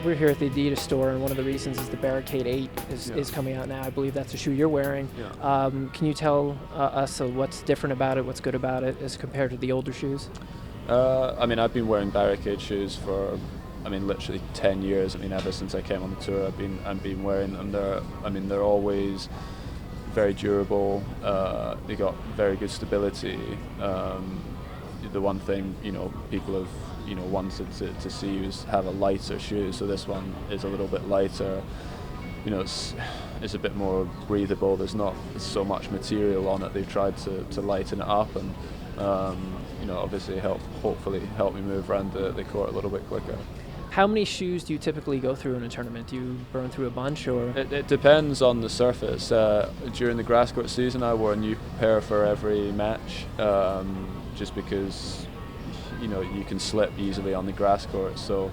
we're here at the Adidas store, and one of the reasons is the Barricade 8 is coming out now. I believe that's the shoe you're wearing. Yeah. Can you tell us what's different about it, what's good about it as compared to the older shoes? I've been wearing Barricade shoes for, literally 10 years. Ever since I came on the tour, I've been wearing them. They're always very durable. They got very good stability. The one thing people have wanted to see is have a lighter shoe. So this one is a little bit lighter. It's a bit more breathable. There's not so much material on it. They've tried to lighten it up and obviously hopefully help me move around the court a little bit quicker. How many shoes do you typically go through in a tournament? Do you burn through a bunch, or? It depends on the surface. During the grass court season, I wore a new pair for every match, just because you can slip easily on the grass court. So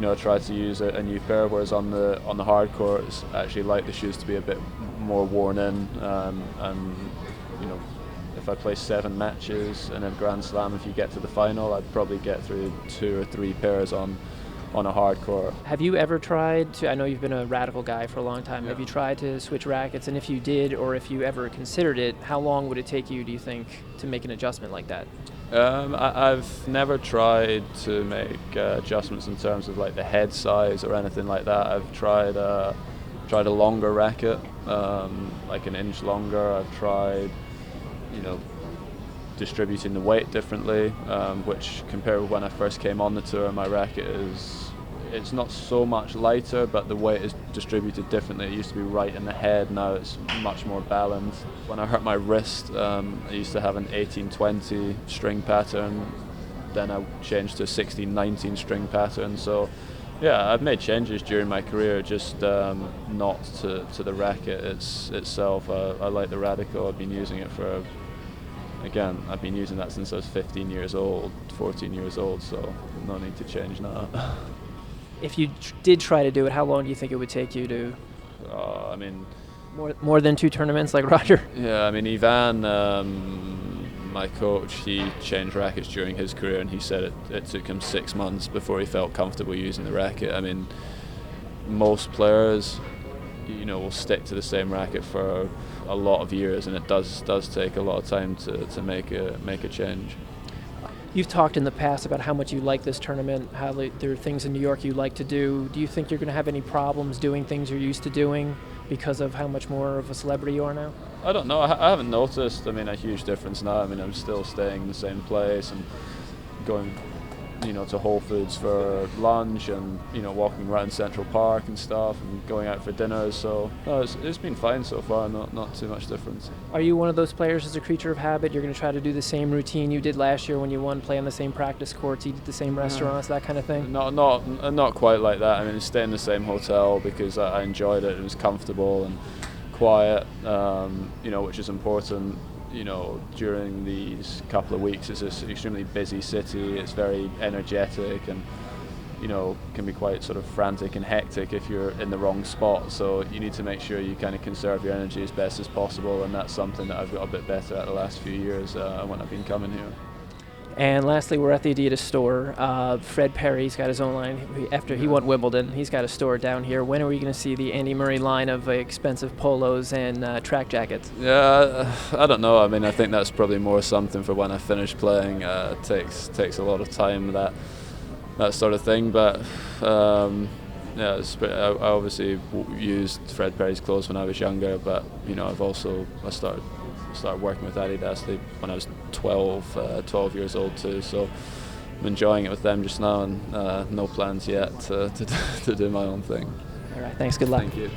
I try to use a new pair. Whereas on the hard courts, I actually like the shoes to be a bit more worn in, and if I play 7 matches in a Grand Slam, if you get to the final, I'd probably get through 2 or 3 pairs on a hard court. Have you ever tried to, I know you've been a Radical guy for a long time, Yeah. Have you tried to switch rackets? And if you did, or if you ever considered it, how long would it take you, do you think, to make an adjustment like that? I've never tried to make adjustments in terms of like the head size or anything like that. I've tried a longer racket, like an inch longer. I've tried distributing the weight differently, which compared with when I first came on the tour, my racket it's not so much lighter, but the weight is distributed differently. It used to be right in the head, now it's much more balanced. When I hurt my wrist, I used to have an 18-20 string pattern, then I changed to a 16-19 string pattern. So yeah, I've made changes during my career, just not to the racket itself. I like the Radical. I've been using it for, again, I've been using that since I was 15 years old, 14 years old, so no need to change now. If you did try to do it, how long do you think it would take you to? More than 2 tournaments like Roger? Yeah, Ivan, my coach, he changed rackets during his career, and he said it took him 6 months before he felt comfortable using the racket. Most players, will stick to the same racket for a lot of years, and it does take a lot of time to make a change. You've talked in the past about how much you like this tournament, how there are things in New York you like to do. Do you think you're going to have any problems doing things you're used to doing because of how much more of a celebrity you are now? I don't know. I haven't noticed. A huge difference now. I'm still staying in the same place and going, to Whole Foods for lunch, and walking around Central Park and stuff, and going out for dinners. So no, it's been fine so far. Not too much difference. Are you one of those players as a creature of habit? You're going to try to do the same routine you did last year when you won, play on the same practice courts, eat at the same restaurants, that kind of thing? Not quite like that. Stay in the same hotel because I enjoyed it. It was comfortable and quiet, which is important. During these couple of weeks, it's an extremely busy city. It's very energetic and, can be quite sort of frantic and hectic if you're in the wrong spot. So you need to make sure you kind of conserve your energy as best as possible, and that's something that I've got a bit better at the last few years when I've been coming here. And lastly, we're at the Adidas store. Fred Perry's got his own line. After he won Wimbledon, he's got a store down here. When are we going to see the Andy Murray line of expensive polos and track jackets? Yeah, I don't know. I think that's probably more something for when I finish playing. It takes a lot of time, that sort of thing. But I obviously used Fred Perry's clothes when I was younger. But I started working with Adidas when I was 12 years old too, so I'm enjoying it with them just now, and no plans yet to do my own thing. All right, thanks, good luck. Thank you.